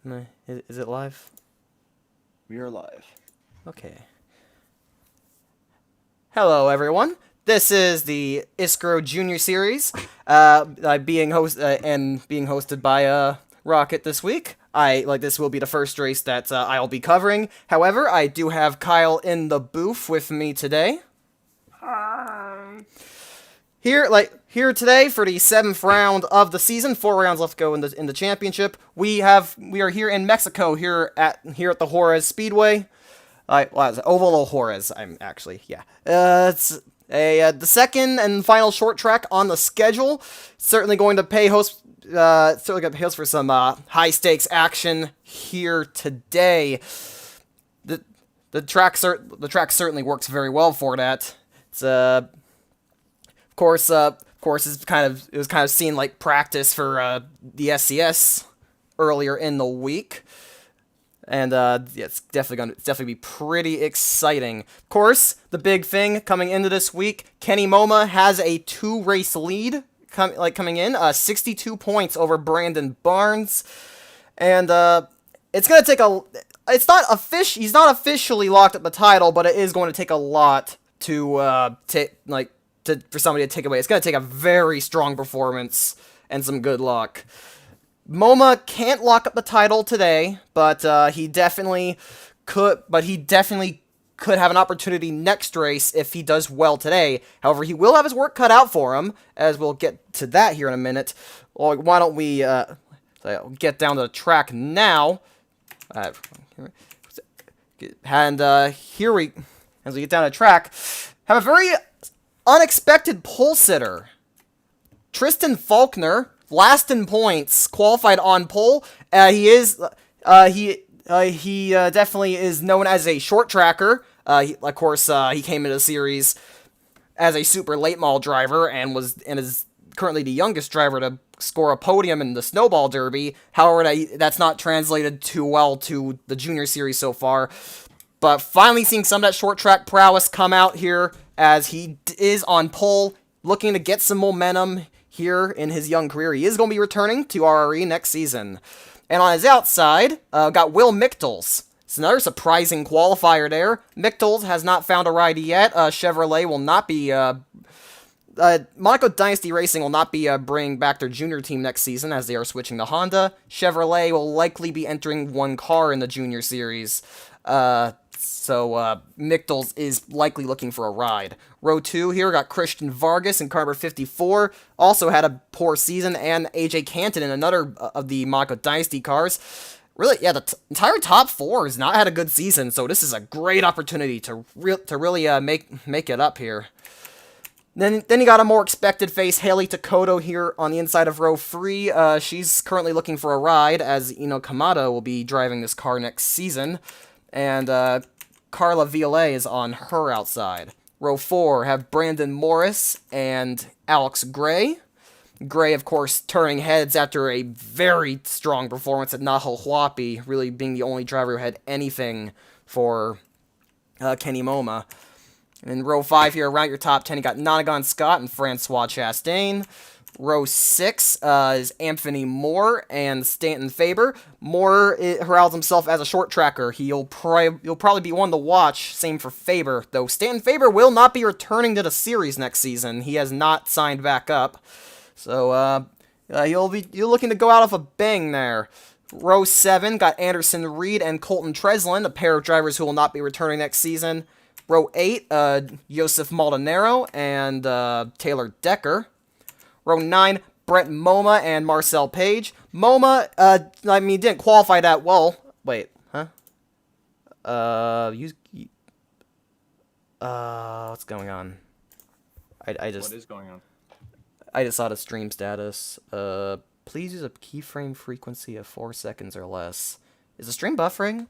No, is it live? We are live. Okay. Hello, everyone. This is the ISCRO Junior Series, being hosted by Rocket this week. This will be the first race that I'll be covering. However, I do have Kyle in the booth with me today. Hi. Here today for the 7th round of the season. 4 rounds left to go in the championship. We are here in Mexico here at the Juarez Speedway. Oval Juarez. I'm actually, yeah. It's the second and final short track on the schedule. Certainly going to pay host. Certainly going to pay host for some high stakes action here today. The track certainly works very well for that. It's Of course, it was kind of seen like practice for the SCS earlier in the week, and it's definitely be pretty exciting. Of course, the big thing coming into this week, Kenny Moma has a 2-race lead coming in, 62 points over Brandon Barnes, and it's gonna take a. It's not He's not officially locked up the title, but it is going to take a lot to for somebody to take away. It's going to take a very strong performance and some good luck. MoMA can't lock up the title today, but he definitely could. But he definitely could have an opportunity next race if he does well today. However, he will have his work cut out for him, as we'll get to that here in a minute. Well, why don't we get down to the track now? Here we, as we get down the track, have a very unexpected pole sitter. Tristan Faulkner, last in points, qualified on pole. He definitely is known as a short tracker. He came into the series as a super late model driver and is currently the youngest driver to score a podium in the Snowball Derby. However, that's not translated too well to the Junior Series so far. But finally seeing some of that short track prowess come out here as he is on pole, looking to get some momentum here in his young career. He is going to be returning to RRE next season. And on his outside, got Will Michtels. It's another surprising qualifier there. Michtels has not found a ride yet. Chevrolet will not be... Monaco Dynasty Racing will not be bringing back their junior team next season as they are switching to Honda. Chevrolet will likely be entering one car in the Junior Series. So Michtels is likely looking for a ride. Row 2 here got Christian Vargas in car number 54. Also had a poor season, and AJ Canton in another of the Monaco Dynasty cars. Really, yeah, the entire top 4 has not had a good season, so this is a great opportunity to really make it up here. Then you got a more expected face, Haley Takoto here on the inside of row 3. She's currently looking for a ride, as Ino Kamada will be driving this car next season. And Carla Viollet is on her outside. Row 4 have Brandon Morris and Alex Gray. Gray, of course, turning heads after a very strong performance at Nahal Huapi, really being the only driver who had anything for Kenny Moma. In row 5 here, around your top 10, you got Nonagon Scott and Francois Chastain. Row 6 is Anthony Moore and Stanton Faber. Moore heralds himself as a short tracker. He'll probably be one to watch. Same for Faber, though Stanton Faber will not be returning to the series next season. He has not signed back up, so you're looking to go out with a bang there. Row 7 got Anderson Reed and Colton Treslin, a pair of drivers who will not be returning next season. Row 8, Joseph Maldonero and Taylor Decker. Row 9, Brett Moma and Marcel Page. Moma, didn't qualify that well. Wait, huh? What's going on? What is going on? I just saw the stream status. Please use a keyframe frequency of 4 seconds or less. Is the stream buffering?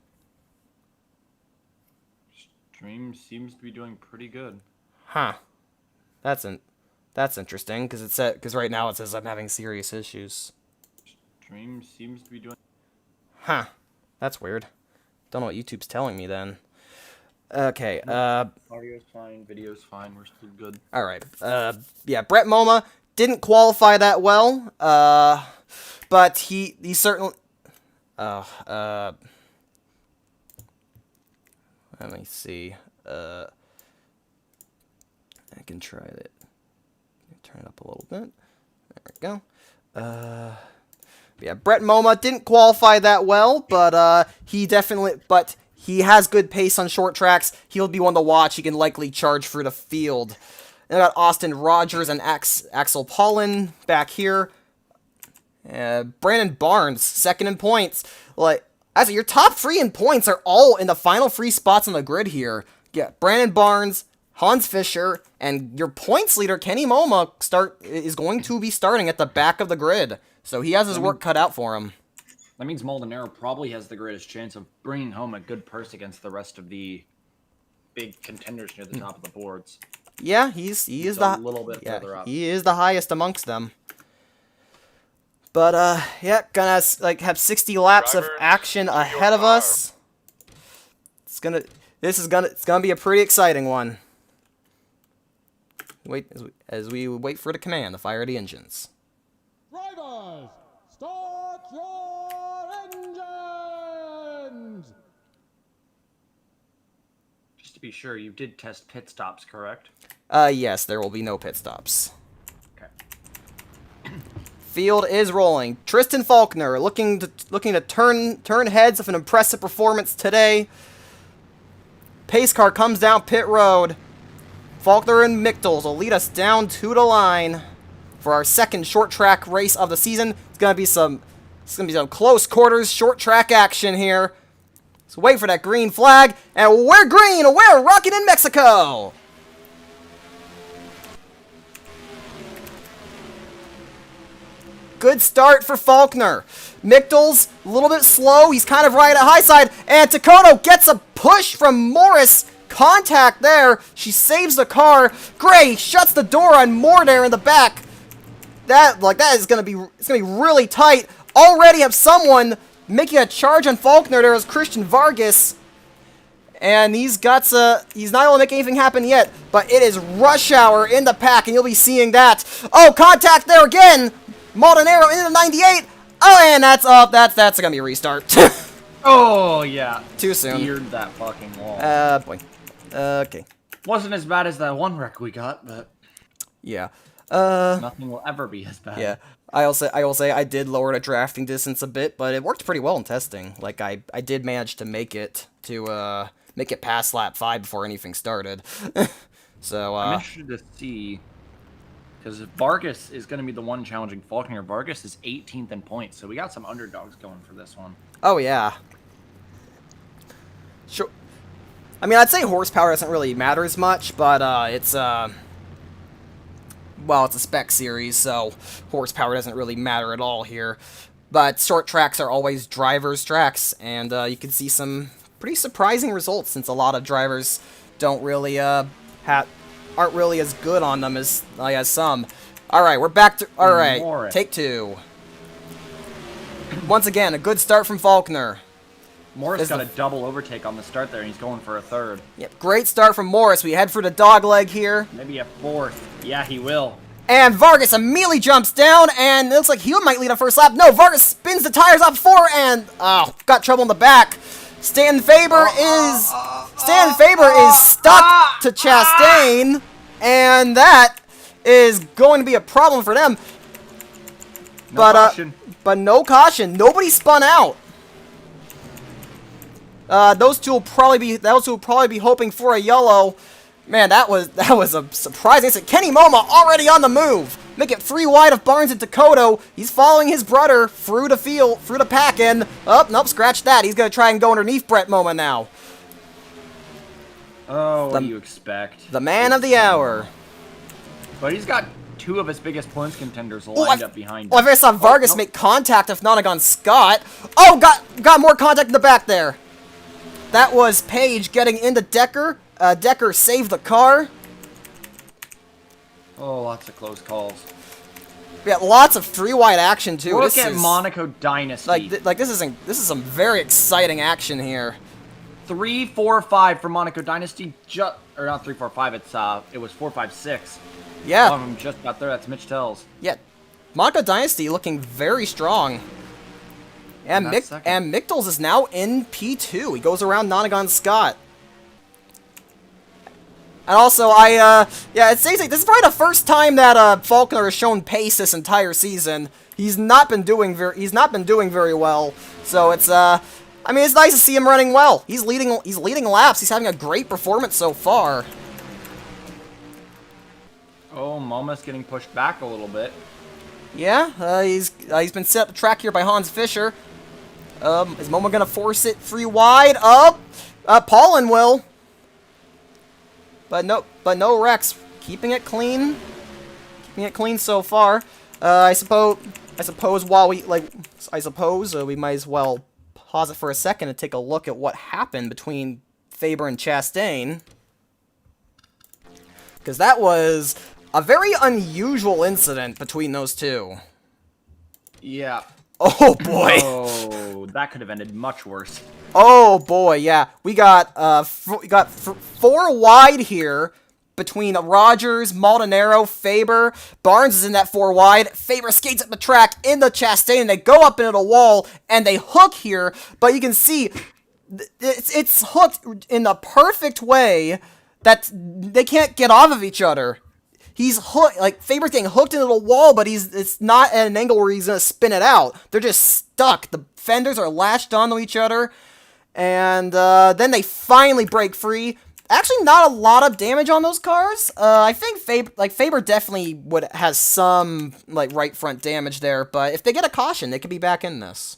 Stream seems to be doing pretty good. Huh. That's interesting, because right now it says I'm having serious issues. Stream seems to be doing... Huh. That's weird. Don't know what YouTube's telling me then. Okay, Audio's fine, video's fine, we're still good. Alright, yeah, Brett Moma didn't qualify that well, but he certainly... Let me see. I can try it. Turn it up a little bit. There we go. Yeah, Brett Moma didn't qualify that well, but he has good pace on short tracks. He'll be one to watch. He can likely charge through the field. And I got Austin Rogers and Axel Paulin back here. Brandon Barnes, second in points. Like, as your top 3 in points are all in the final 3 spots on the grid here. Yeah, Brandon Barnes, Hans Fischer, and your points leader, Kenny Moma, is going to be starting at the back of the grid. So he has his work cut out for him. That means Maldonado probably has the greatest chance of bringing home a good purse against the rest of the big contenders near the top of the boards. Yeah, he is a little bit further up. He is the highest amongst them. But yeah, gonna have 60 laps of action ahead of us. It's gonna be a pretty exciting one. Wait as we wait for the command to fire the engines. Drivers, start your engines! Just to be sure, you did test pit stops, correct? Yes, there will be no pit stops. Okay. Field is rolling. Tristan Faulkner looking to turn heads with an impressive performance today. Pace car comes down pit road. Faulkner and Michtels will lead us down to the line for our second short track race of the season. It's gonna be some close quarters short track action here. Let's wait for that green flag, and we're green. We're rocking in Mexico. Good start for Faulkner. Michtels, a little bit slow. He's kind of right at high side. And Takoto gets a push from Morris. Contact there. She saves the car. Gray shuts the door on Moore there in the back. That is gonna be really tight. Already have someone making a charge on Faulkner. There is Christian Vargas. And he's not able to make anything happen yet. But it is rush hour in the pack, and you'll be seeing that. Oh, contact there again. Maldonado into 98. Oh, and that's gonna be a restart. Oh, yeah. Too soon. Steered that fucking wall. Boy. Okay. Wasn't as bad as that one wreck we got, but Yeah. nothing will ever be as bad. Yeah. I will say I did lower the drafting distance a bit, but it worked pretty well in testing. Like I did manage to make it past lap 5 before anything started. So I'm interested to see, because Vargas is going to be the one challenging Faulkner. Vargas is 18th in points, so we got some underdogs going for this one. Oh yeah. Sure. I mean, I'd say horsepower doesn't really matter as much, but it's a spec series, so horsepower doesn't really matter at all here. But short tracks are always drivers' tracks, and you can see some pretty surprising results since a lot of drivers don't really aren't really as good on them as some. All right, we're back to take 2. Once again, a good start from Faulkner. Morris got a double overtake on the start there, and he's going for a third. Yep, great start from Morris. We head for the dog leg here. Maybe a fourth. Yeah, he will. And Vargas immediately jumps down, and it looks like he might lead a first lap. No, Vargas spins the tires off 4, and got trouble in the back. Stanton Faber is stuck to Chastain, and that is going to be a problem for them. But no caution. Nobody spun out. Those two will probably be hoping for a yellow. Man, that was a surprising incident. Kenny Moma already on the move. Make it 3 wide of Barnes and Takoto. He's following his brother through the field, through the pack in. Oh, nope, scratch that. He's gonna try and go underneath Brett Moma now. Oh, what do you expect? The man of the hour. But he's got 2 of his biggest points contenders lined up behind him. Well, I saw Vargas make contact with Nonagon Scott. Oh, got more contact in the back there. That was Page getting into Decker. Decker saved the car. Oh, lots of close calls. We got lots of 3 wide action too. Look at Monaco Dynasty. This is some very exciting action here. 3, 4, 5 for Monaco Dynasty. Or not 3, 4, 5. It was 4, 5, 6. Yeah. One of them just about there. That's Mitch Tells. Yeah. Monaco Dynasty looking very strong. And Michtels is now in P2. He goes around Nonagon Scott. And also, yeah, it's amazing. This is probably the first time that Faulkner has shown pace this entire season. He's not been doing very well. So it's I mean, it's nice to see him running well. He's leading laps. He's having a great performance so far. Oh, Moma's getting pushed back a little bit. Yeah, he's been set up the track here by Hans Fischer. Is Moma gonna force it free wide? Paulin will. But no wrecks. Keeping it clean so far. I suppose we might as well pause it for a second and take a look at what happened between Faber and Chastain. Because that was a very unusual incident between those two. Yeah. Oh boy. Oh, that could have ended much worse. Oh boy, yeah. We got four wide here between Rogers, Maldonado, Faber. Barnes is in that four wide. Faber skates up the track into Chastain, and they go up into the wall, and they hook here. But you can see it's hooked in the perfect way that they can't get off of each other. He's hooked, like, Faber's getting hooked into the wall, but it's not at an angle where he's going to spin it out. They're just stuck. The fenders are lashed onto each other, and then they finally break free. Actually, not a lot of damage on those cars. I think Faber definitely has some, like, right front damage there, but if they get a caution, they could be back in this.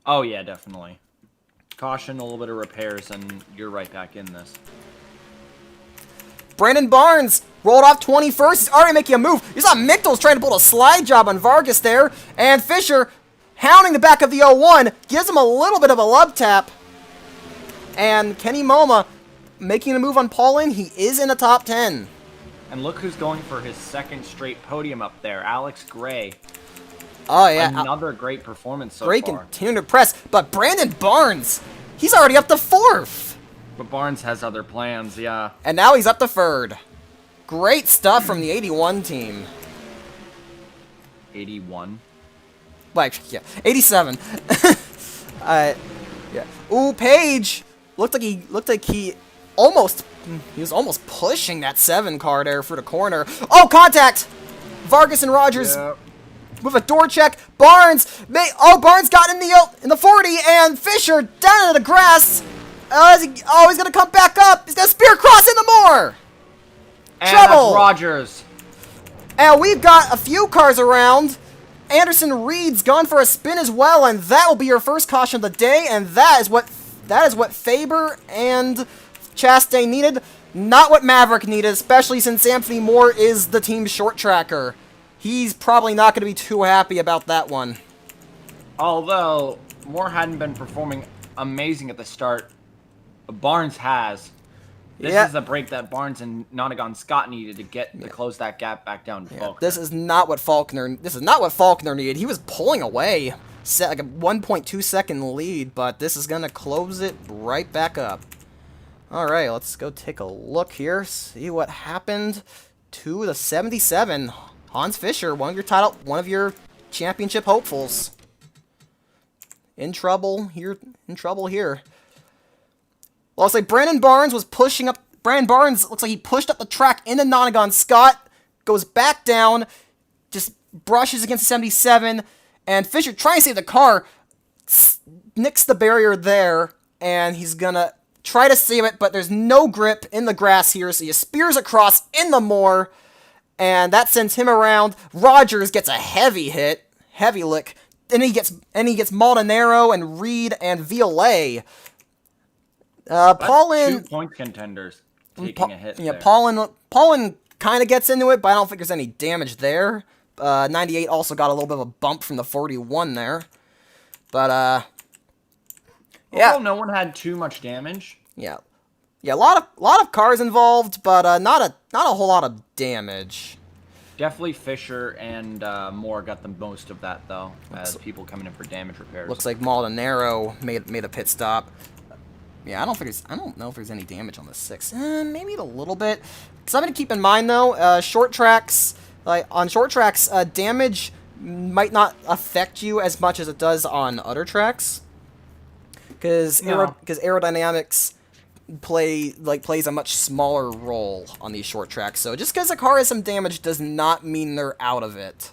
Oh, yeah, definitely. Caution, a little bit of repairs, and you're right back in this. Brandon Barnes rolled off 21st. He's already making a move. You saw Michtels trying to pull a slide job on Vargas there. And Fischer, hounding the back of the 01, gives him a little bit of a love tap. And Kenny Moma making a move on Paulin. He is in the top 10. And look who's going for his second straight podium up there, Alex Gray. Oh, yeah. Another great performance so Gray far. continuing to press. But Brandon Barnes, he's already up to 4th. But Barnes has other plans, yeah. And now he's up to 3rd. Great stuff from the 81 team. 81? Like, yeah, 87. Yeah. Ooh, Page looked like he was almost pushing that 7 car there through the corner. Oh, contact! Vargas and Rogers with a door check. Barnes got in the 40, and Fischer down into the grass. He's gonna come back up. He's gonna spear cross into more. And Trouble. that's Rogers. And we've got a few cars around. Anderson Reed's gone for a spin as well, and that will be your first caution of the day. And that is what Faber and Chastain needed, not what Maverick needed, especially since Anthony Moore is the team's short tracker. He's probably not going to be too happy about that one. Although Moore hadn't been performing amazing at the start, Barnes has. This is the break that Barnes and Nonagon Scott needed to close that gap back down to Faulkner. This is not what Faulkner needed. He was pulling away, set like a 1.2 second lead, but this is gonna close it right back up. All right, let's go take a look here, see what happened to the 77. Hans Fischer, one of your championship hopefuls, in trouble here. Well, I'll say Brandon Barnes was pushing up. Brandon Barnes looks like he pushed up the track into Nonagon Scott, goes back down, just brushes against the 77, and Fischer, trying to save the car, nicks the barrier there, and he's gonna try to save it, but there's no grip in the grass here, so he spears across in the moor, and that sends him around. Rogers gets a heavy lick, and he gets Maldonado and Reed and Violet. Paulin, 2 point contenders taking a hit. Yeah, there. Paulin kind of gets into it, but I don't think there's any damage there. 98 also got a little bit of a bump from the 41 there, but yeah. Although no one had too much damage. Yeah, a lot of cars involved, but not a whole lot of damage. Definitely Fischer and Moore got the most of that though, as people coming in for damage repairs. Looks like Maldonado made a pit stop. Yeah, I don't know if there's any damage on the 6. Maybe a little bit. Something to keep in mind though, short tracks, damage might not affect you as much as it does on other tracks, because aerodynamics plays a much smaller role on these short tracks. So just because a car has some damage does not mean they're out of it.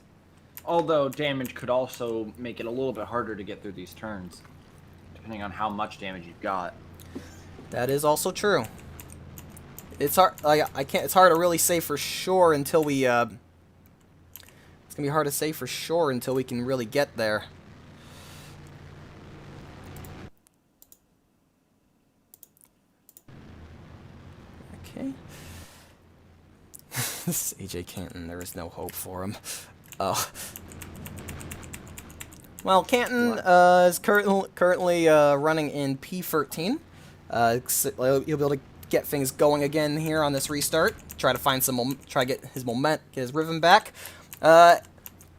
Although damage could also make it a little bit harder to get through these turns, depending on how much damage you've got. That is also true. It's hard. It's hard to really say for sure until we. It's gonna be hard to say for sure until we can really get there. Okay. This is AJ Canton. There is no hope for him. Oh. Well, Canton is currently running in P13. He'll be able to get things going again here on this restart. Try to find some, try to get his rhythm back. Of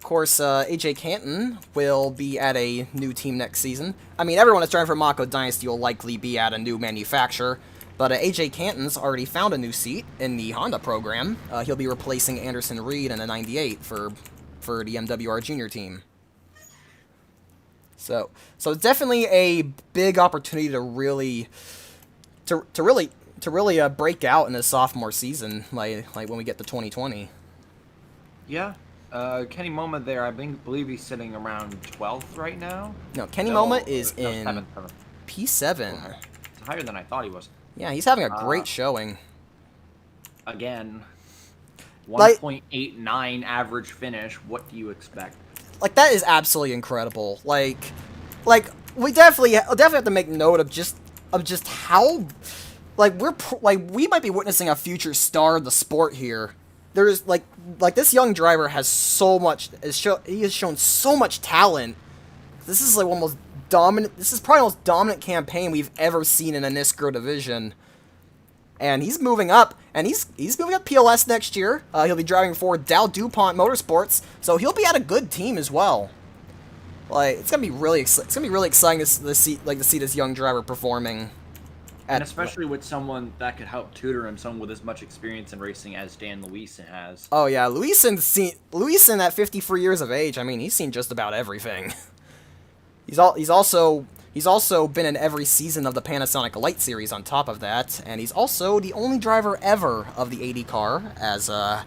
course, AJ Canton will be at a new team next season. I mean, everyone that's driving for Mako Dynasty will likely be at a new manufacturer. But AJ Canton's already found a new seat in the Honda program. He'll be replacing Anderson Reed in a 98 for the MWR Junior team. So definitely a big opportunity to really break out in his sophomore season, like when we get to 2020. Yeah. Kenny Moma there, I believe he's sitting around 12th right now. No, Kenny Moma is in 7th. P7. It's higher than I thought he was. Yeah, he's having a great showing. Again, 1.89 average finish. What do you expect? Like, that is absolutely incredible. Like we definitely have to make note of just how, we might be witnessing a future star of the sport here. There's like this young driver has so much, he has shown so much talent. This is like this is probably the most dominant campaign we've ever seen in an ISCRO division. And he's moving up, and he's moving up PLS next year. He'll be driving for Dow DuPont Motorsports, so he'll be at a good team as well. Like, it's gonna be really exciting to see this young driver performing. And especially with someone that could help tutor him, someone with as much experience in racing as Dan Luisen has. Oh yeah, Luisen at 53 years of age. I mean, he's seen just about everything. He's also been in every season of the Panasonic Light Series on top of that, and he's also the only driver ever of the 80 car, as Dow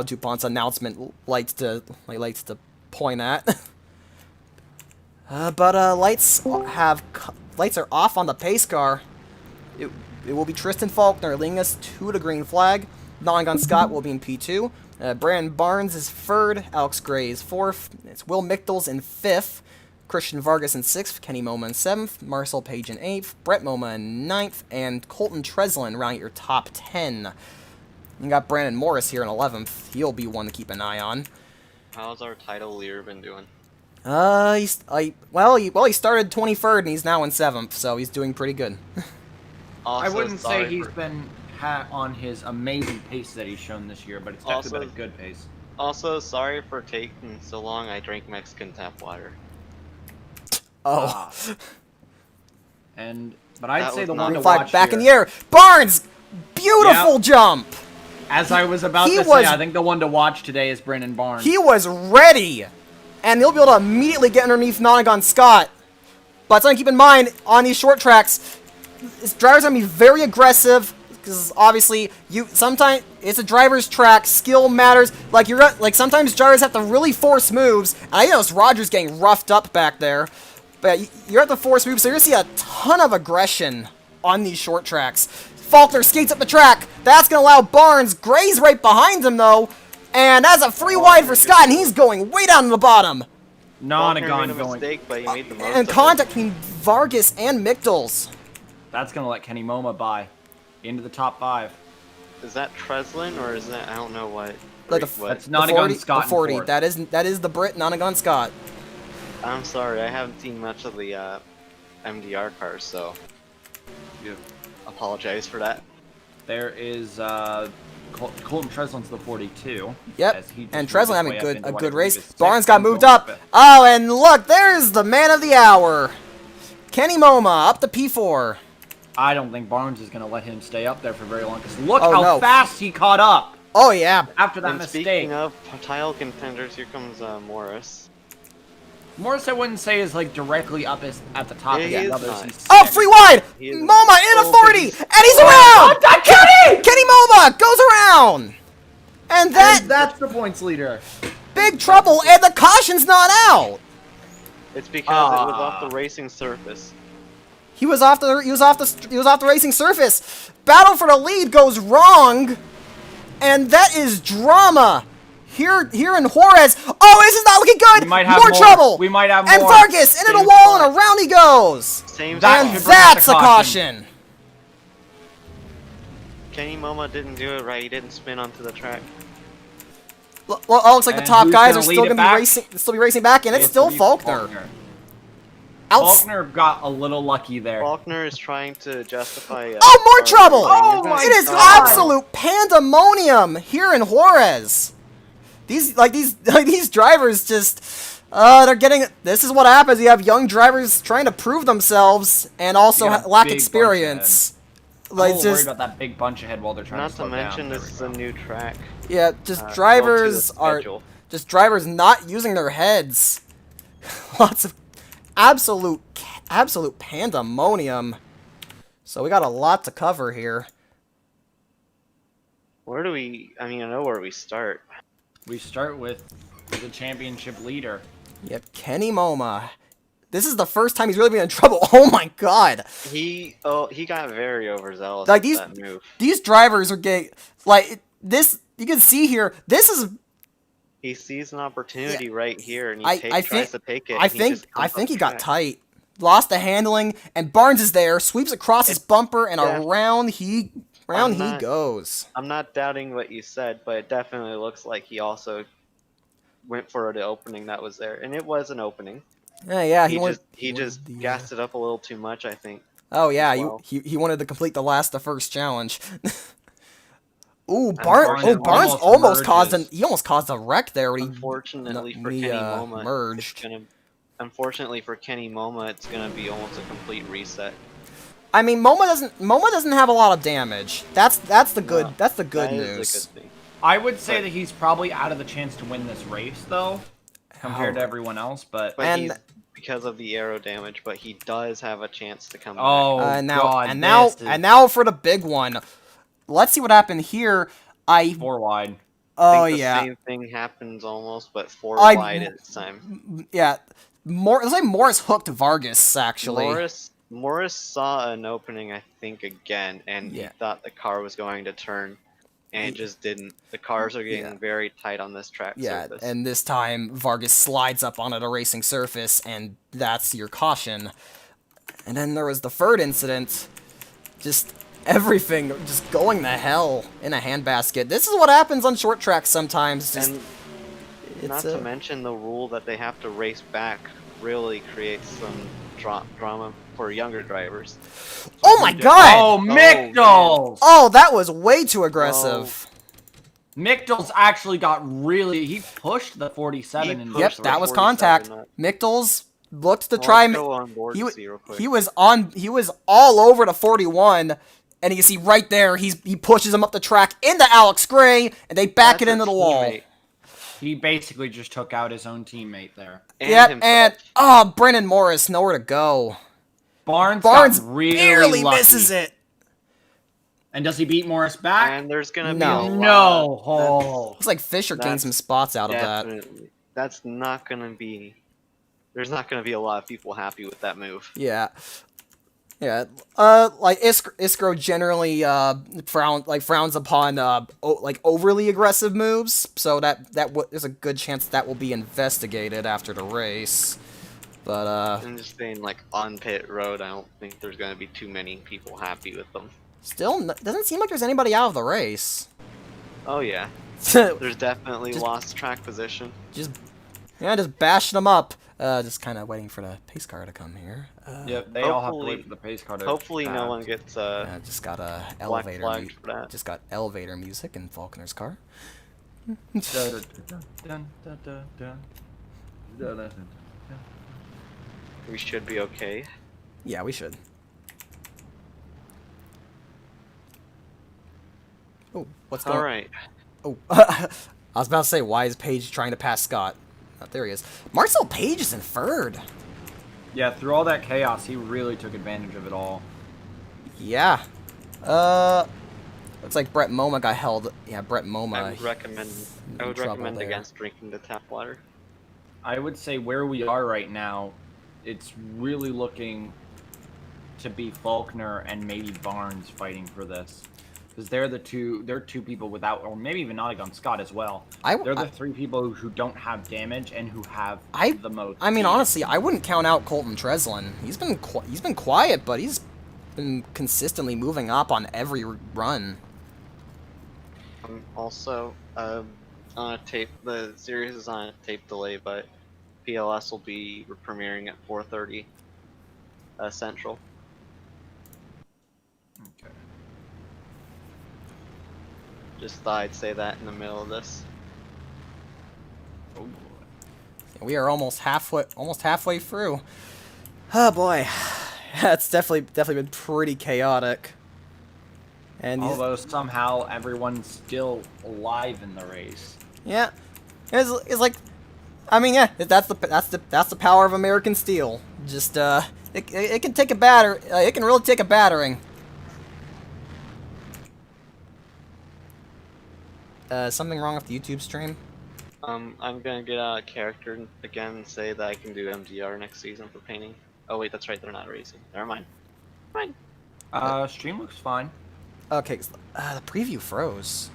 DuPont's announcement likes to point at. But lights are off on the pace car. It will be Tristan Faulkner leading us to the green flag. Non-Gun Scott will be in P2. Brandon Barnes is third. Alex Gray is fourth. It's Will Michtels in fifth. Christian Vargas in 6th, Kenny Moma in 7th, Marcel Page in 8th, Brett Moma in 9th, and Colton Treslin rounding your top 10. You got Brandon Morris here in 11th. He'll be one to keep an eye on. How's our title leader been doing? He started 23rd and he's now in 7th, so he's doing pretty good. Also, I wouldn't say he's been on his amazing pace that he's shown this year, but it's definitely been a good pace. Also, sorry for taking so long. I drank Mexican tap water. Oh. But I'd say the one to flag watch back here, in the air. Barnes, beautiful jump. As I was about to say, I think the one to watch today is Brandon Barnes. He was ready, and he'll be able to immediately get underneath Non-Gun Scott. But something to keep in mind on these short tracks, this driver's gonna be very aggressive because obviously sometimes it's a driver's track. Skill matters. Sometimes drivers have to really force moves. And I noticed Rogers getting roughed up back there. But you're at the force move, so you're going to see a ton of aggression on these short tracks. Faulkner skates up the track. That's going to allow Barnes. Gray's right behind him, though. And that's a free wide for Scott, and he's going way down to the bottom. Non-Gun going. Mistake, but he made the most and contact between Vargas and Michtels. That's going to let Kenny Moma by into the top 5. Is that Treslin, or is that, I don't know what. That's Non-Gun Scott in 40. fourth. That is the Brit Non-Gun Scott. I'm sorry, I haven't seen much of the MDR cars, so apologize for that. There is Colton Treslin's the 42. Yep, and Treslin having a good race. Barnes got moved going up. Oh, and look, there's the man of the hour. Kenny Moma up to P4. I don't think Barnes is going to let him stay up there for very long, because look how fast he caught up. Oh yeah. After that And mistake. speaking of title contenders, here comes Morris. Morris, I wouldn't say is like directly up at the top Yeah, of he the is others. not. He's Oh, sixth. free wide! He is- MoMA in Oh, authority! he's- And he's Oh, around! Kenny! Kenny MoMA goes around! And That's the points leader. big trouble, and the caution's not out! It's because it was off the racing surface. He was off the racing surface. Battle for the lead goes wrong, and that is drama. Here in Juarez. Oh, this is not looking good. We might have more more. trouble. We might have And more. Vargas into the Same wall, spot. and around he goes. Same That And should spot. bring us that's a a caution. Kenny MoMA didn't do it right. He didn't spin onto the track. Well, it looks like the And top who's guys gonna are lead still it gonna be back? racing back, and it's still Faulkner. Faulkner got a little lucky there. Faulkner is trying to justify. Oh, more trouble! Oh my It is God. absolute pandemonium here in Juarez. These drivers just they're getting. This is what happens. You have young drivers trying to prove themselves and also You got a lack big bunch experience. Like Worry just about that big bunch ahead while they're trying Not to to slow mention, down. this is a new track. yeah, just well, to the drivers are schedule. just drivers not using their heads. Lots of absolute pandemonium. So we got a lot to cover here. Where do we? I mean, I know where we start. We start with the championship leader. Yep, Kenny MoMA. This is the first time he's really been in trouble. Oh my god. He got very overzealous Like with that move. these drivers are getting like this. You can see here. This is. He sees an opportunity right here, and he I tries to take it. I and he think just comes he off got track. tight. Lost the handling, and Barnes is there. Sweeps across his bumper, and yeah. around he not- goes. I'm not doubting what you said, but it definitely looks like he also went for the opening that was there, and it was an opening. Yeah, He just gassed it up a little too much, I think. Oh yeah, well. he wanted to complete the first challenge. Ooh, Barnes Barnes almost almost caused merges. he almost caused a wreck there when he Unfortunately for he, Kenny MoMA, merged. Unfortunately for Kenny MoMA, it's gonna be almost a complete reset. I mean, MoMA doesn't have a lot of damage. That's the good No, that's the good That is news. a good thing. I would say But- that he's probably out of the chance to win this race, though, compared to everyone else. But But And- he's because of the aero damage, but he does have a chance to come back. oh god, this is now for the big one. Let's see what happened here. 4 wide. Oh I think the yeah, same thing happens almost, but 4 I- wide at this time. yeah. Let's say Morris hooked Vargas actually. Morris saw an opening, I think, again, and Yeah. he thought the car was going to turn, and it just didn't. The cars are getting Yeah. very tight on this track Yeah, surface. and this time Vargas slides up onto the racing surface, and that's your caution. And then there was the third incident. Just everything just going to hell in a handbasket. This is what happens on short tracks sometimes. Just And it's not to mention the rule that they have to race back really creates some drama for younger drivers. oh my god! Oh, Michels! Oh, that was way too aggressive. Michels actually got really. He pushed the 47 He and pushed Yep, the that was 47 contact. up. Michels looked to Well, try. let's go on board He, and wa- see real quick. he was all over the 41, and you can see right there he pushes him up the track into Alex Gray, and they back That's it into a the wall. teammate. he basically just took out his own teammate there. And Yep, himself. and oh, Brennan Morris nowhere to go. Barnes Barnes got really barely lucky. misses it. And does he beat Morris back? And there's gonna be No. a lot. No. Oh. Looks like Fisher gained That's some spots out of that. Definitely. That's not gonna be. There's not gonna be a lot of people happy with that move. Yeah. Yeah, like ISCRO generally frowns upon overly aggressive moves, so there's a good chance that will be investigated after the race. But I'm just saying, like on pit road, I don't think there's gonna be too many people happy with them. still doesn't seem like there's anybody out of the race. Oh yeah, just there's definitely lost track position. just bashing them up. Just kind of waiting for the pace car to come here. Yep, they all have to hopefully- wait for the pace car to. Hopefully, no one gets Just got a black elevator. flagged for that. Just got elevator music in Faulkner's car. We should be okay. Yeah, we should. Oh, what's going? All right. Oh, I was about to say, why is Page trying to pass Scott? Oh, there he is. Marcel Page is in third. Yeah, through all that chaos, he really took advantage of it all. Yeah. Looks like Brett Moma got held. Yeah, Brett Moma. I would recommend there. against drinking the tap water. I would say where we are right now, it's really looking to be Faulkner and maybe Barnes fighting for this. Because they're two people without, or maybe even Nonagon Scott as well. They're the three people who don't have damage and who have the most. I mean, honestly, I wouldn't count out Colton Treslin. He's been quiet, but he's been consistently moving up on every run. Also, on a tape, the series is on a tape delay, but PLS will be premiering at 4:30 Central. Okay. Just thought I'd say that in the middle of this. Oh boy. We are almost halfway through. Oh boy, that's definitely been pretty chaotic. And although somehow everyone's still alive in the race. yeah, it's like, I mean, yeah, that's the power of American steel. Just it can take a it can really take a battering. Something wrong with the YouTube stream? I'm gonna get out of character again and say that I can do MDR next season for painting. Oh wait, that's right, they're not racing. Never mind. Fine. Stream looks fine. Okay, the preview froze.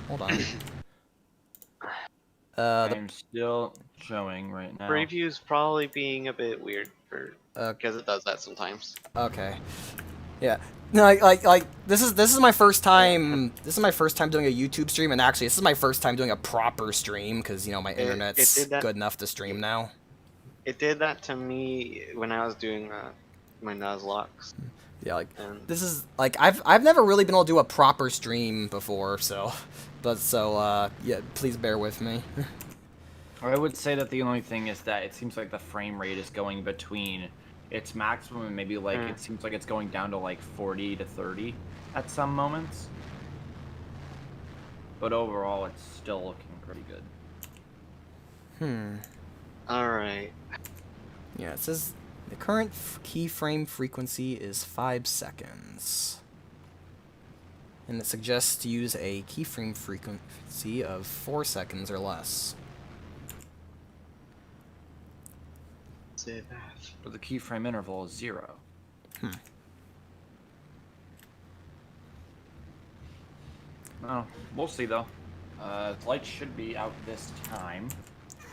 Hold on. I'm still showing right now. Preview's probably being a bit weird for because it does that sometimes. Okay. Yeah. No, like this is my first time. This is my first time doing a YouTube stream, and actually, this is my first time doing a proper stream because you know my internet's good enough to stream now. It did that to me when I was doing my Nuzlocke. Yeah, like this is like I've never really been able to do a proper stream before, so yeah, please bear with me. I would say that the only thing is that it seems like the frame rate is going between its maximum and maybe like it seems like it's going down to like 40 to 30 at some moments. But overall, it's still looking pretty good. All right. Yeah, it says the current keyframe frequency is 5 seconds. And it suggests to use a keyframe frequency of 4 seconds or less. Say that. But the keyframe interval is 0. Oh, we'll see though. Light should be out this time.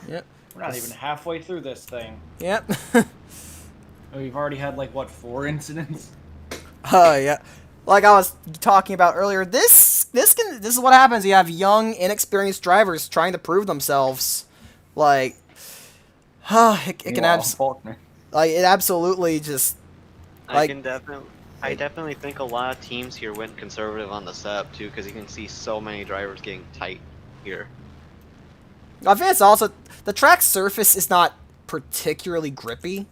Yep. We're not even halfway through this thing. Yep. We've already had like what, 4 incidents? Yeah. Like I was talking about earlier, this is what happens. You have young, inexperienced drivers trying to prove themselves. Like, it can it absolutely just. Like, I definitely think a lot of teams here went conservative on the setup too, because you can see so many drivers getting tight here. I think it's also the track surface is not particularly grippy,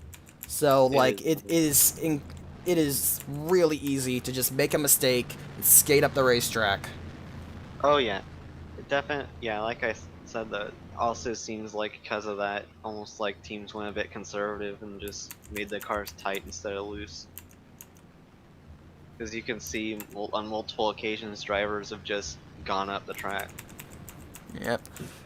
so like it is really easy to just make a mistake and skate up the racetrack. Oh yeah, yeah. Like I said, that also seems like because of that, almost like teams went a bit conservative and just made the cars tight instead of loose. Because you can see on multiple occasions, drivers have just gone up the track. Yep.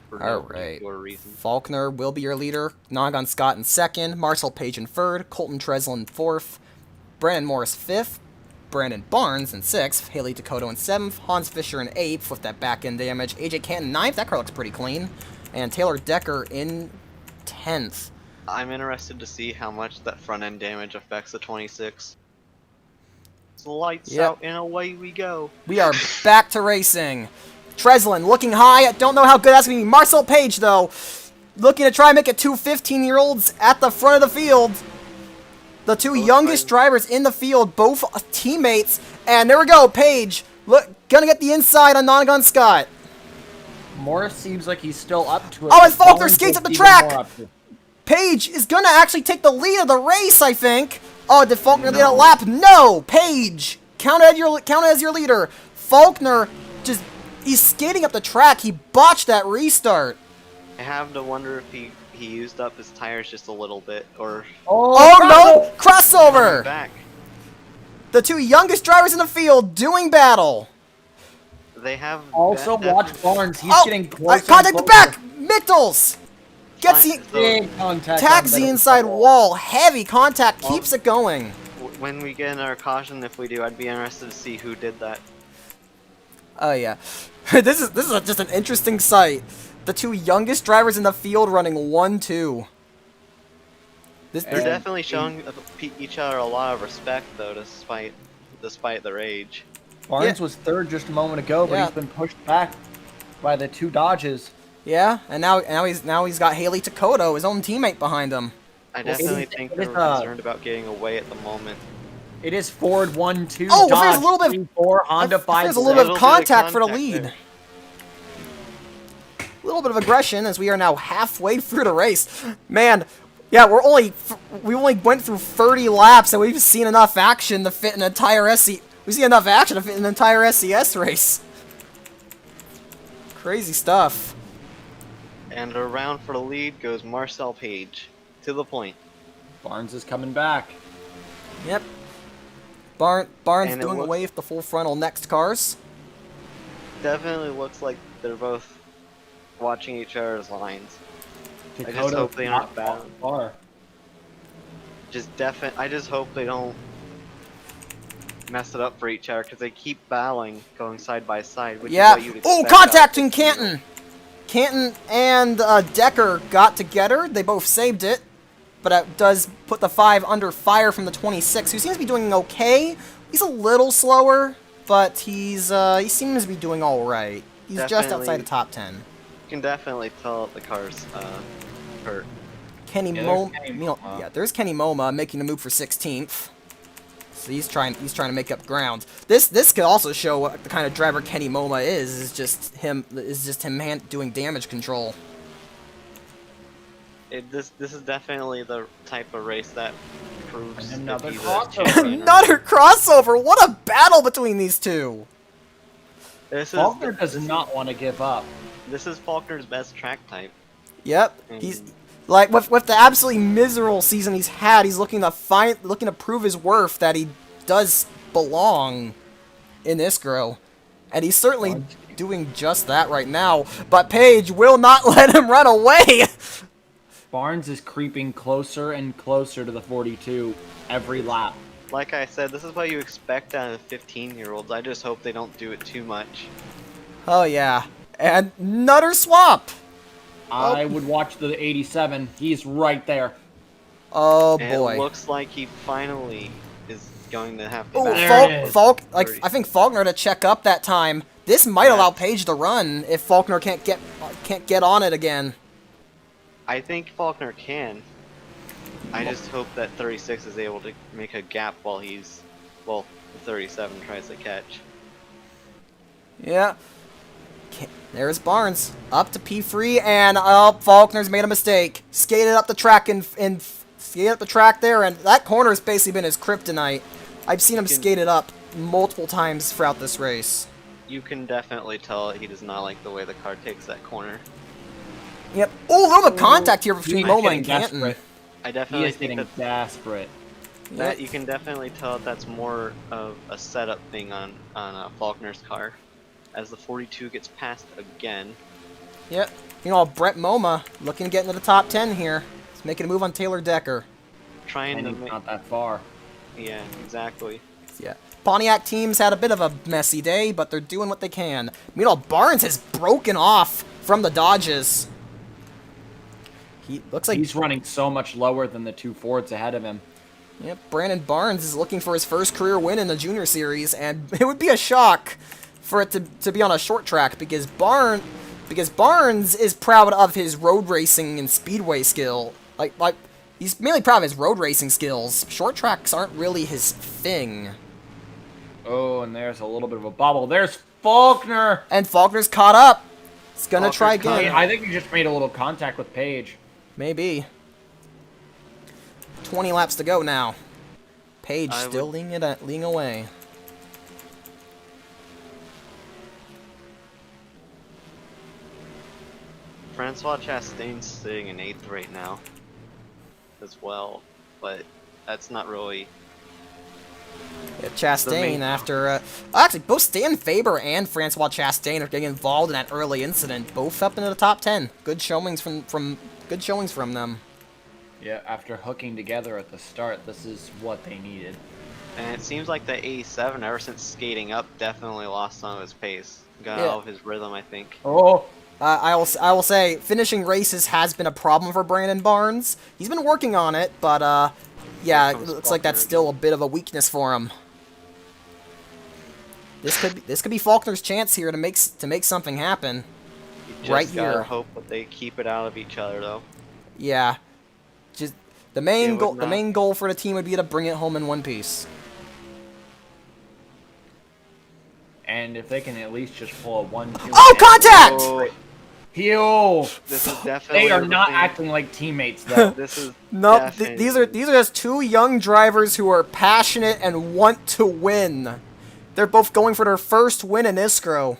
For All no right. particular reason. Faulkner will be your leader. Nonagon Scott in second. Marcel Page in third. Colton Treslin in fourth. Brandon Morris fifth. Brandon Barnes in sixth. Haley Dakota in seventh. Hans Fischer in eighth with that back end damage. AJ Canton ninth. That car looks pretty clean. And Taylor Decker in 10th. I'm interested to see how much that front end damage affects the 26. Lights out and away we go. We are back to racing. Treslin looking high. I don't know how good that's going to be. Marcel Page, though, looking to try and make it two 15-year-olds at the front of the field. The two youngest drivers in the field, both teammates. And there we go. Page, gonna get the inside on Nonagon Scott. Morris seems like he's still up to it. Oh, and Faulkner skates up the track. Page is gonna actually take the lead of the race, I think. Oh, did Faulkner lead a lap? No! Page! Count as your leader. Faulkner just... He's skating up the track. He botched that restart. I have to wonder if he used up his tires just a little bit, or Oh no! Crossover! back. The two youngest drivers in the field doing battle. They have Also, watch Barnes. He's getting closer. Contact the back! Michtels! Gets the... Big contact. Tags the inside wall. Heavy contact keeps it going. When we get in our caution, if we do, I'd be interested to see who did that. Oh yeah, this is just an interesting sight. The two youngest drivers in the field running 1-2. They're definitely showing each other a lot of respect, though, despite their age. Barnes was third just a moment ago, but he's been pushed back by the two Dodges. Yeah, and now he's got Haley Takoto, his own teammate, behind him. I definitely think they're concerned about getting away at the moment. It is Ford 1-2. Oh, Dodge, there's a little bit. 3-4, Honda 5. There's a little bit of contact for the contact lead. there. A little bit of aggression as we are now halfway through the race. Man, yeah, we only went through 30 laps and we've seen enough action to fit an entire We've seen enough action to fit an entire SCS race. Crazy stuff. And around for the lead goes Marcel Page. To the point. Barnes is coming back. Yep. Barnes And doing looks- away with the full frontal next cars. Definitely looks like they're both watching each other's lines. I just Dakota's hope they not aren't bad. far. I just hope they don't mess it up for each other, because they keep battling, going side by side. Which Yeah. is what you'd Oh, expect out of contacting this field. Canton. Canton and Decker got together. They both saved it, but it does put the 5 under fire from the 26, who seems to be doing okay. He's a little slower, but he seems to be doing all right. He's just Definitely. outside the top 10. You can definitely tell the car's hurt. Kenny Yeah, Moma. there's Kenny You know, Moma. yeah, there's Kenny Moma making the move for 16th. So he's trying to make up ground. This could also show what the kind of driver Kenny Moma is. Is just him doing damage control. This is definitely the type of race that proves And that another he's a crossover. champion. Another crossover! What a battle between these two! Faulkner does not want to give up. This is Faulkner's best track type. Yep, he's like with the absolutely miserable season he's had. He's looking to prove his worth that he does belong in ISCRO, and he's certainly doing just that right now. But Page will not let him run away. Barnes is creeping closer and closer to the 42 every lap. Like I said, this is what you expect out of 15-year-olds. I just hope they don't do it too much. Oh yeah, and Nutter swap. I would watch the 87. He's right there. Oh And boy. it looks like he finally is going to have to Oh, There it is. I think Faulkner to check up that time. This might Yeah. allow Page to run if Faulkner can't get on it again. I think Faulkner can. I just hope that 36 is able to make a gap while the 37 tries to catch. Yeah. There's Barnes up to P3, and Faulkner's made a mistake. Skated up the track and skated up the track there, and that corner has basically been his kryptonite. I've seen him skate it up multiple times throughout this race. You can definitely tell he does not like the way the car takes that corner. Yep. Oh, a little bit of contact here between He's Moma getting and Canton. desperate. I He definitely is think getting desperate. that you can definitely tell that's more of a setup thing on Faulkner's car, as the 42 gets passed again. Yep. You know, Brett Moma looking to get into the top 10 here. He's making a move on Taylor Decker. Trying And to he's make, not that far. yeah, exactly. Yeah. Pontiac team's had a bit of a messy day, but they're doing what they can. Meanwhile, Barnes has broken off from the Dodges. He looks like He's running so much lower than the two Fords ahead of him. Yep, Brandon Barnes is looking for his first career win in the junior series, and it would be a shock for it to be on a short track because Barnes is proud of his road racing and speedway skill. Like he's mainly proud of his road racing skills. Short tracks aren't really his thing. Oh, and there's a little bit of a bobble. There's Faulkner! And Faulkner's caught up. He's gonna try Faulkner's caught again. I think he just made a little contact with Page. Maybe. 20 laps to go now. Page I still leading away. Francois Chastain's sitting in 8th right now as well, but that's not really... Yeah, Chastain after... actually, both Stan Faber and Francois Chastain are getting involved in that early incident. Both up into the top 10. Good showings from them. Yeah, after hooking together at the start, this is what they needed. And it seems like the 87, ever since skating up, definitely lost some of his pace. Got Yeah. out of his rhythm, I think. Oh, I will say, finishing races has been a problem for Brandon Barnes. He's been working on it, but, yeah, it looks like that's still a bit of a weakness for him. This could be Faulkner's chance here to make something happen. You just Right gotta here. hope that they keep it out of each other, though. Yeah, just the main It would goal. The not- main goal for the team would be to bring it home in one piece. and if they can at least just pull a 1-2. Oh, contact! Oh, Heal! this is definitely... They are the not thing. acting like teammates, though. This is No, definitely- these are just two young drivers who are passionate and want to win. They're both going for their first win in ISCRO.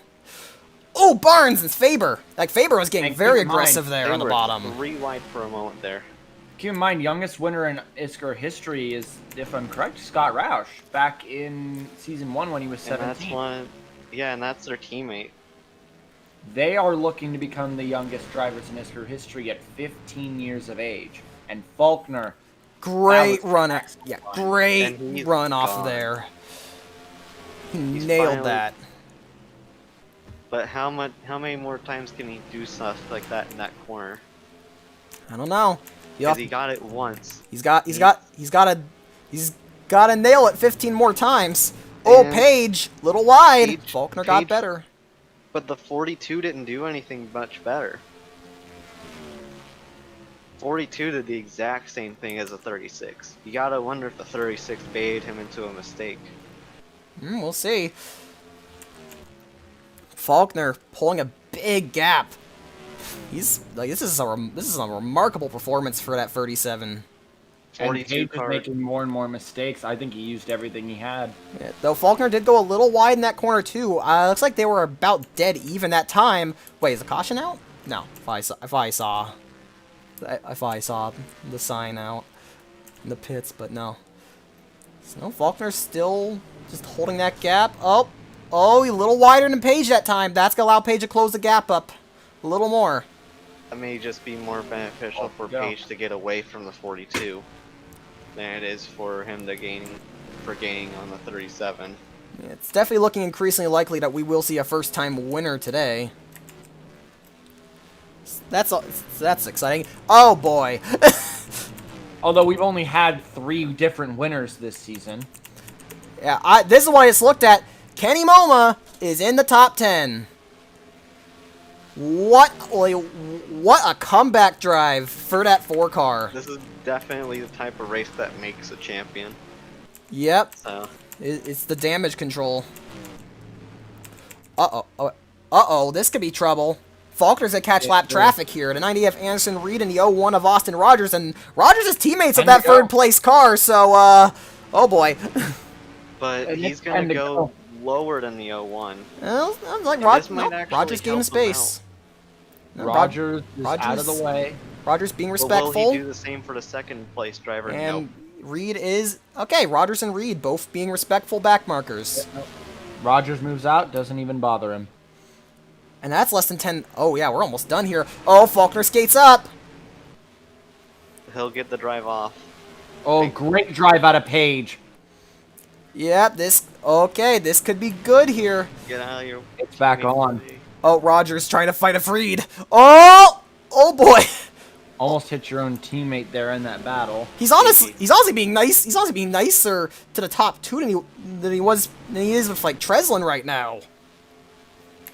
Oh, Barnes and Faber. Like, Faber was getting And very keep in mind, aggressive there They on the were bottom. 3 wide for a moment there. Keep in mind, youngest winner in ISCRO history is, if I'm correct, Scott Roush, back in Season 1 when he was And 17. that's one... Yeah, and that's their teammate. They are looking to become the youngest drivers in ISCRO history at 15 years of age. And Faulkner, Great That was run. excellent. Yeah, great And he's run off gone. there. He He's nailed finally- that. But how many more times can he do stuff like that in that corner? I don't know. Because he got it once. He's got to nail it 15 more times. Oh, And Page, little wide. Faulkner got Page- better. But the 42 didn't do anything much better. 42 did the exact same thing as a 36. You gotta wonder if the 36 baited him into a mistake. We'll see. Faulkner pulling a big gap. He's like this is a remarkable performance for that 37. and 42 Page is car. making more and more mistakes. I think he used everything he had. Yeah, though Faulkner did go a little wide in that corner too. Looks like they were about dead even that time. Wait, is the caution out? No. If I saw the sign out in the pits, but no. So Faulkner's still just holding that gap. Oh, a little wider than Page that time. That's gonna allow Page to close the gap up a little more. That may just be more beneficial for Yeah. Page to get away from the 42 than it is for him to gaining on the 37. It's definitely looking increasingly likely that we will see a first-time winner today. That's exciting. Oh boy. Although we've only had 3 different winners this season. Yeah, this is why it's looked at. Kenny Moma is in the top 10. What a comeback drive for that 4-car. This is definitely the type of race that makes a champion. Yep, So it's the damage control. Uh-oh, this could be trouble. Faulkner's at catch lap traffic here. The 90 of Anderson Reed and the 01 of Austin Rogers, and Rogers is teammates of that third place car, so, oh boy. but And he's it's gonna time to go go. lower than the 01. Well, sounds like And this might actually Rogers gave him help him space. No, Rogers is out of Rogers- the way. Rogers being But will respectful. he do the same for the second place driver? And Nope. Reed is... Okay, Rogers and Reed both being respectful back markers. Rogers moves out, doesn't even bother him. And that's less than 10... Oh, yeah, we're almost done here. Oh, Faulkner skates up! He'll get the drive off. Oh, great drive out of Page. Yep, this... Okay, this could be good here. Get out of your... It's back on. Oh, Rogers trying to fight a Reed. Oh! Oh, boy! Almost hit your own teammate there in that battle. He's honestly being nice. He's honestly being nicer to the top 2 than he is with, like, Treslin right now.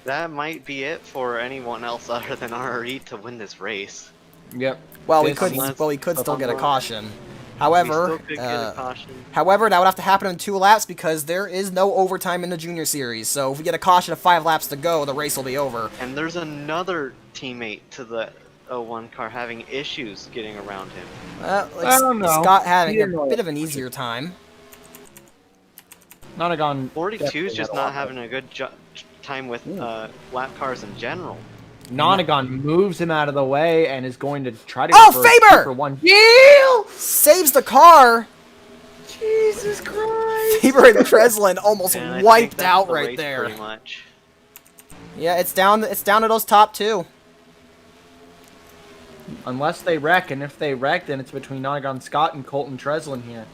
That might be it for anyone else other than RRE to win this race. Yep. Well, he This could. is- Well, he could still get a caution. We However, still could get a caution. However, that would have to happen in 2 laps because there is no overtime in the junior series. So if we get a caution of 5 laps to go, the race will be over. And there's another teammate to the 01 car having issues getting around him. I don't know. Scott having He a didn't bit of an easier time. Nonagon 42 is definitely just had a lot not having a good time with lap cars in general. Nonagon moves him out of the way and is going to try to Oh, go for a Faber! 2-for-1 deal. Saves the car. Jesus Christ! Faber and Treslin almost And I think wiped that's out the right race there. Pretty much. Yeah, it's down to those top two. Unless they wreck, and if they wreck, then it's between Nonagon Scott and Colton Treslin here.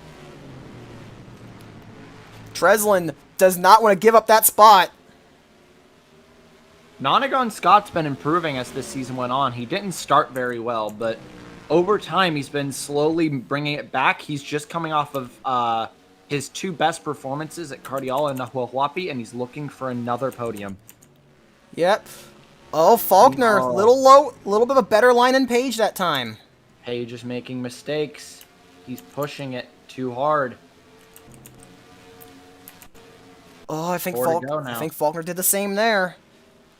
Treslin does not want to give up that spot. Nonagon Scott's been improving as this season went on. He didn't start very well, but over time he's been slowly bringing it back. He's just coming off of his 2 best performances at Cardiala and Nahuahuapi, and he's looking for another podium. Yep. Oh, Faulkner, Oh. little bit of a better line than Page that time. Page is making mistakes. He's pushing it too hard. Oh, I think 4 to go now. Faulkner did the same there.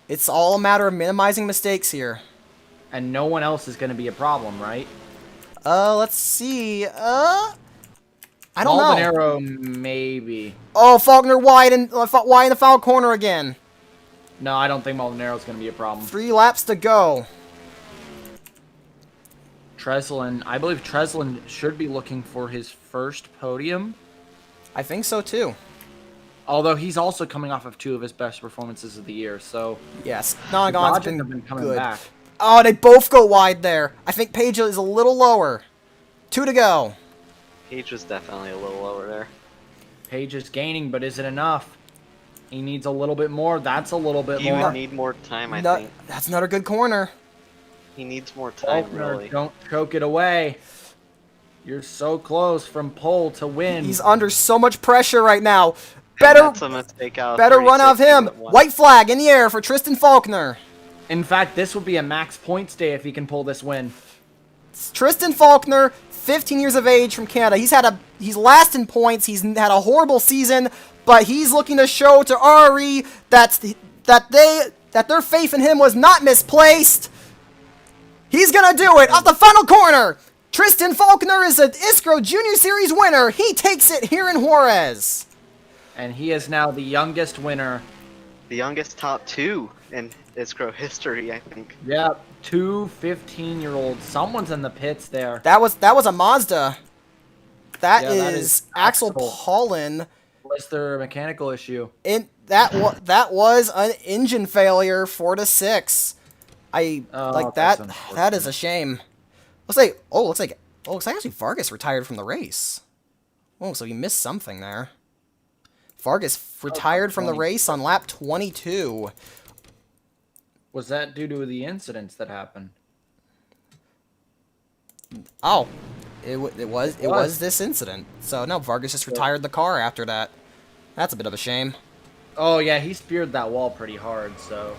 It's all a matter of minimizing mistakes here. And no one else is going to be a problem, right? Let's see. I don't know. Maldonado, maybe. Oh, Faulkner wide in the foul corner again. No, I don't think Maldonaro's going to be a problem. 3 laps to go. Treslin, I believe Treslin should be looking for his first podium. I think so too. Although he's also coming off of 2 of his best performances of the year, so Yes, the Nonagon's Dodgers have been coming good. back. Oh, they both go wide there. I think Page is a little lower. 2 to go. Page was definitely a little lower there. Page is gaining, but is it enough? He needs a little bit more. That's a little bit He more. would need more time, I think. That's another good corner. He needs more time, Faulkner, really. don't choke it away. You're so close from pole to win. He's under so much pressure right now. And that's a mistake out of Better run off 360 him. that won. White flag in the air for Tristan Faulkner. In fact, this would be a max points day if he can pull this win. Tristan Faulkner, 15 years of age from Canada. He's last in points. He's had a horrible season, but he's looking to show to RE that their faith in him was not misplaced. He's gonna do it off the final corner. Tristan Faulkner is an ISCRO Junior Series winner. He takes it here in Juarez. And he is now the youngest winner. The youngest top 2 in ISCRO history, I think. Yep, 2 15-year-olds. Someone's in the pits there. That was a Mazda. Yeah, that is is Axel Axel. Paulin. Was there a mechanical issue? That was an engine failure, 4 to 6. I like that's that. unfortunate. That is a shame. Looks like actually Vargas retired from the race. Oh, so he missed something there. Vargas retired from the race on lap 22. Was that due to the incidents that happened? Oh, it was this incident. So no, Vargas just retired the car after that. That's a bit of a shame. Oh yeah, he speared that wall pretty hard, so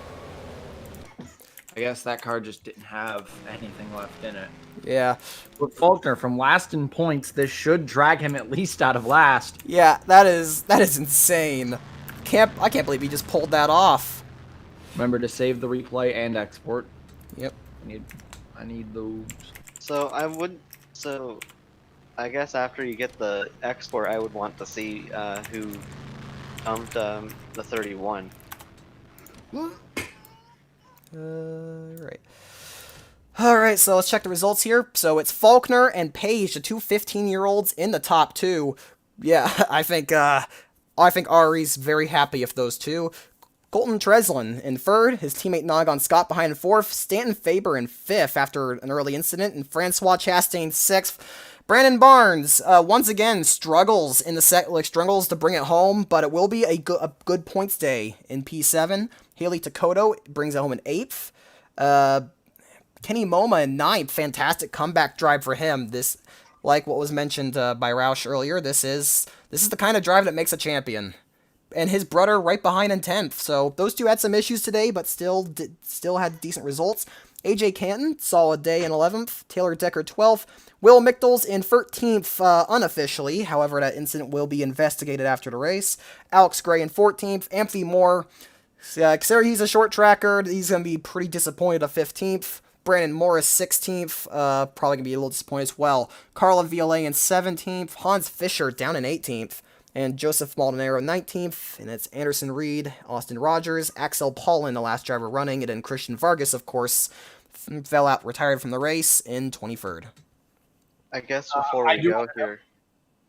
I guess that car just didn't have anything left in it. Yeah. But Faulkner, from last in points, this should drag him at least out of last. Yeah, that is insane. I can't believe he just pulled that off. Remember to save the replay and export. Yep. I need those. So I guess after you get the export, I would want to see who pumped the 31. Right. Alright, so let's check the results here. So it's Faulkner and Page, the two 15-year-olds in the top 2. Yeah, I think Ari's very happy with those two. Colton Treslin in 3rd, his teammate Nonagon Scott behind in 4th, Stanton Faber in 5th after an early incident, and Francois Chastain 6th. Brandon Barnes, once again, struggles struggles to bring it home, but it will be a good points day in P7. Haley Takoto brings it home in 8th. Kenny Moma in 9th, fantastic comeback drive for him. This, like what was mentioned by Roush earlier, this is the kind of drive that makes a champion. And his brother right behind in 10th. So those two had some issues today, but still had decent results. AJ Canton, solid day in 11th. Taylor Decker 12th. Will Michels in 13th unofficially. However, that incident will be investigated after the race. Alex Gray in 14th. Anthony Moore, considering he's a short tracker, he's going to be pretty disappointed at 15th. Brandon Morris 16th, probably going to be a little disappointed as well. Carla Violet in 17th. Hans Fischer down in 18th. and Joseph Maldonado 19th, and it's Anderson Reed, Austin Rogers, Axel Paulin, the last driver running, and then Christian Vargas, of course, fell out, retired from the race in 23rd. I guess before we go here,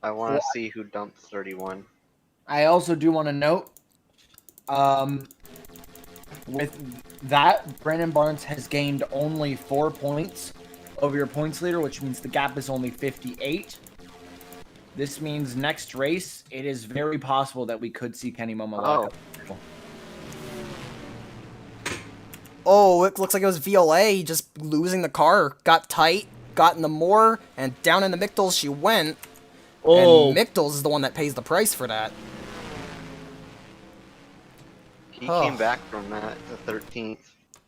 I want to see who dumped 31. I also do want to note, with that, Brandon Barnes has gained only 4 points over your points leader, which means the gap is only 58. This means next race, it is very possible that we could see Kenny Momoa. Oh, it looks like it was VLA just losing the car. Got tight, got in the Moore, and down in the Mictals she went. Oh. And Mictals is the one that pays the price for that. He came back from that to 13th.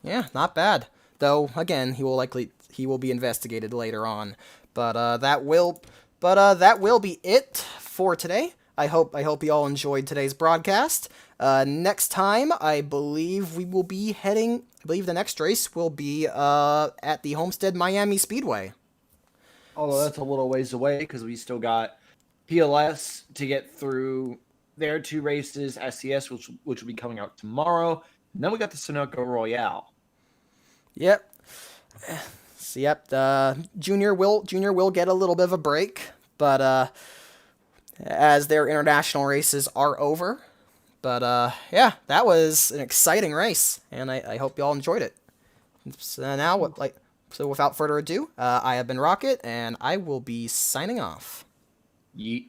Yeah, not bad. Though again, he will be investigated later on. But that will be it for today. I hope you all enjoyed today's broadcast. Next time, I believe the next race will be at the Homestead Miami Speedway. Although that's a little ways away because we still got PLS to get through their 2 races, SCS, which will be coming out tomorrow. And then we got the Sunoco Royale. Yep. So, yep. Junior will get a little bit of a break, but as their international races are over. But yeah, that was an exciting race, and I hope you all enjoyed it. So without further ado, I have been Rocket, and I will be signing off. Yeet.